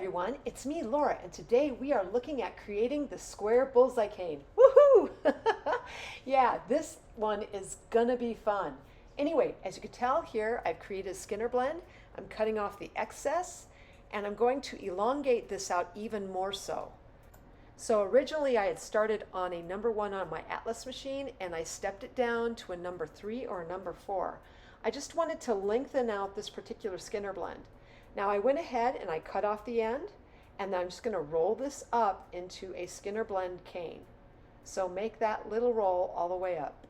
everyone, it's me Laura, and today we are looking at creating the square bullseye cane. Woohoo! Yeah, this one is gonna be fun. Anyway, as you can tell here, I've created a Skinner blend. I'm cutting off the excess and I'm going to elongate this out even more so. So originally I had started on a number 1 on my Atlas machine and I stepped it down to a number 3 or a number 4. I just wanted to lengthen out this particular Skinner blend. Now I went ahead and I cut off the end, and then I'm just going to roll this up into a Skinner blend cane. So make that little roll all the way up.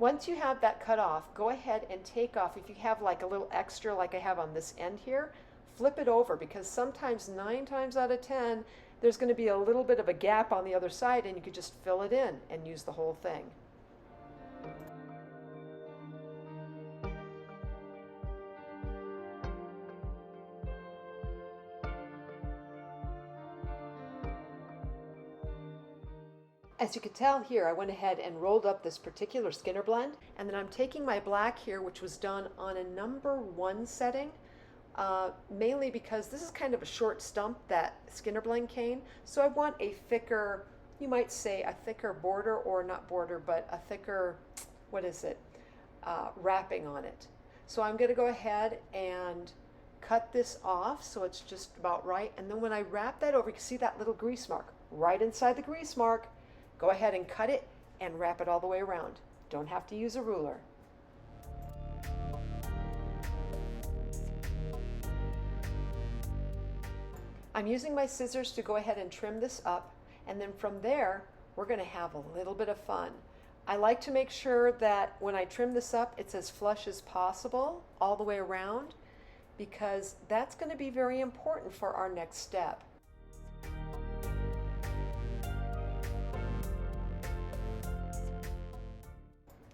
Once you have that cut off, go ahead and take off, if you have like a little extra like I have on this end here, flip it over, because sometimes 9 times out of 10 there's going to be a little bit of a gap on the other side and you could just fill it in and use the whole thing. As you can tell here, I went ahead and rolled up this particular Skinner blend, and then I'm taking my black here, which was done on a number 1 setting. Mainly because this is kind of a short stump, that Skinner blend cane, so I want a thicker, you might say a thicker border, or not border, but a thicker, what is it, wrapping on it. So I'm going to go ahead and cut this off so it's just about right, and then when I wrap that over, you can see that little grease mark. Right inside the grease mark, go ahead and cut it and wrap it all the way around. Don't have to use a ruler. I'm using my scissors to go ahead and trim this up, and then from there we're going to have a little bit of fun. I like to make sure that when I trim this up it's as flush as possible all the way around, because that's going to be very important for our next step.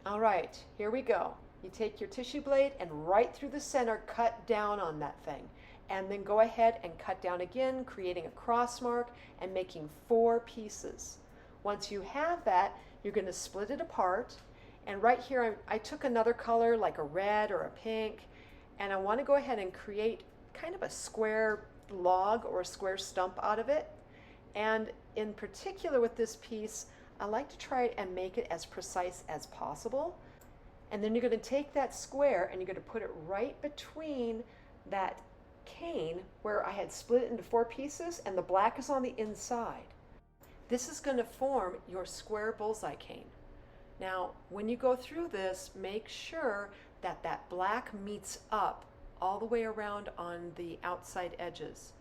Alright, here we go. You take your tissue blade and right through the center cut down on that thing. And then go ahead and cut down again, creating a cross mark and making 4 pieces. Once you have that, you're going to split it apart. And right here, I took another color like a red or a pink, and I want to go ahead and create kind of a square log or a square stump out of it. And in particular with this piece, I like to try and make it as precise as possible. And then you're going to take that square and you're going to put it right between that cane where I had split it into 4 pieces, and the black is on the inside. This is going to form your square bullseye cane. Now when you go through this, make sure that that black meets up all the way around on the outside edges,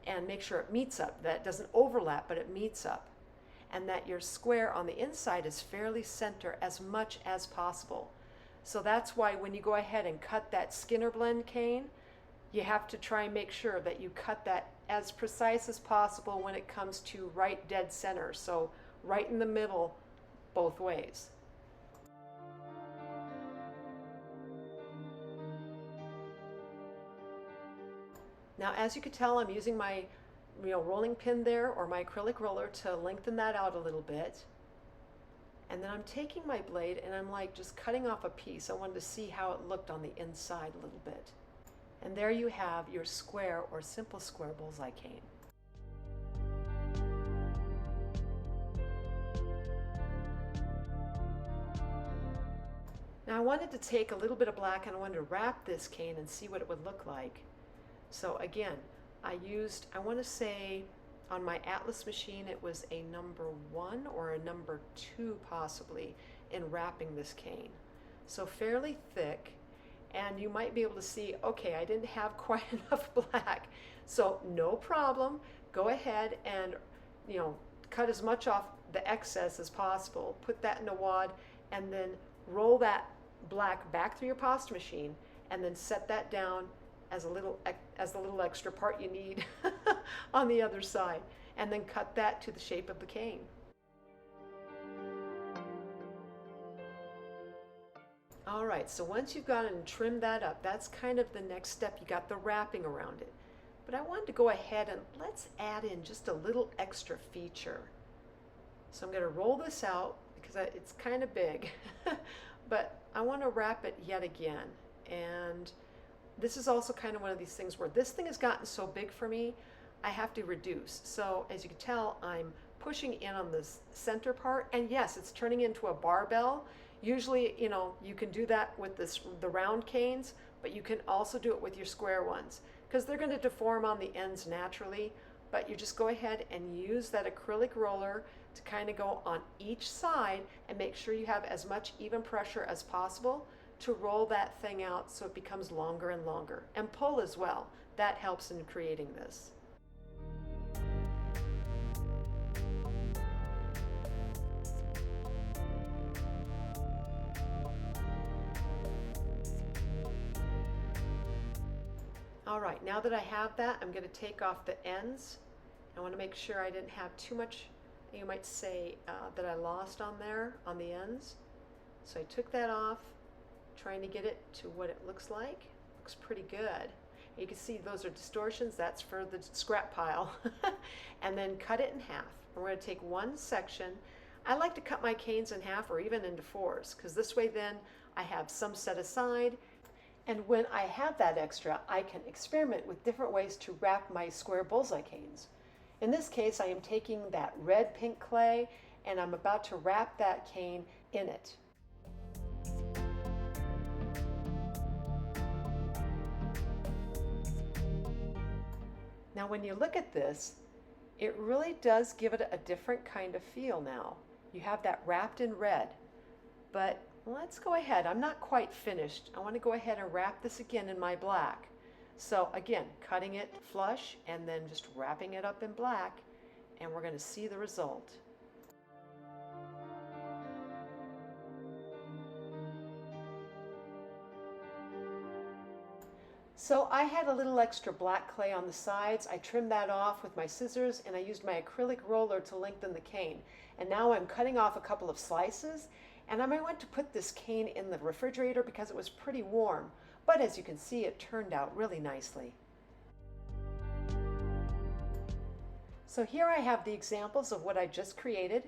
and make sure it meets up, that it doesn't overlap but it meets up, and that your square on the inside is fairly center as much as possible. So that's why when you go ahead and cut that Skinner blend cane, you have to try and make sure that you cut that as precise as possible when it comes to right dead center, so right in the middle both ways. Now as you can tell, I'm using my rolling pin there, or my acrylic roller, to lengthen that out a little bit. And then I'm taking my blade and I'm like just cutting off a piece. I wanted to see how it looked on the inside a little bit. And there you have your square or simple square bullseye cane. Now I wanted to take a little bit of black and I wanted to wrap this cane and see what it would look like. So again, I want to say on my Atlas machine it was a number 1 or a number 2 possibly in wrapping this cane. So fairly thick. And you might be able to see, okay, I didn't have quite enough black. So no problem. Go ahead and cut as much off the excess as possible. Put that in a wad and then roll that black back through your pasta machine, and then set that down as the little extra part you need on the other side, and then cut that to the shape of the cane. Alright, so once you've gone and trimmed that up, that's kind of the next step. You got the wrapping around it. but I wanted to go ahead and let's add in just a little extra feature. So I'm going to roll this out because it's kind of big, but I want to wrap it yet again. And this is also kind of one of these things where this thing has gotten so big for me, I have to reduce. So as you can tell, I'm pushing in on this center part, and yes, it's turning into a barbell. Usually, you know, you can do that with the round canes, but you can also do it with your square ones because they're going to deform on the ends naturally. But you just go ahead and use that acrylic roller to kind of go on each side and make sure you have as much even pressure as possible to roll that thing out so it becomes longer and longer. And pull as well. That helps in creating this. All right, now that I have that, I'm going to take off the ends. I want to make sure I didn't have too much, you might say, that I lost on there, on the ends. So I took that off, trying to get it to what it looks like. Looks pretty good. You can see those are distortions, that's for the scrap pile. And then cut it in half. We're going to take one section. I like to cut my canes in half or even into fours, because this way then I have some set aside. And when I have that extra, I can experiment with different ways to wrap my square bullseye canes. In this case, I am taking that red pink clay and I'm about to wrap that cane in it. Now when you look at this, it really does give it a different kind of feel now. You have that wrapped in red, but let's go ahead. I'm not quite finished. I want to go ahead and wrap this again in my black. So again, cutting it flush and then just wrapping it up in black, and we're going to see the result. So I had a little extra black clay on the sides. I trimmed that off with my scissors and I used my acrylic roller to lengthen the cane. And now I'm cutting off a couple of slices, and I went to put this cane in the refrigerator because it was pretty warm. But as you can see, it turned out really nicely. So here I have the examples of what I just created,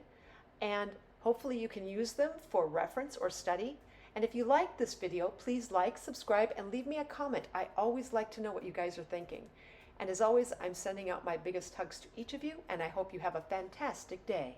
and hopefully you can use them for reference or study. And if you liked this video, please like, subscribe, and leave me a comment. I always like to know what you guys are thinking. And as always, I'm sending out my biggest hugs to each of you, and I hope you have a fantastic day.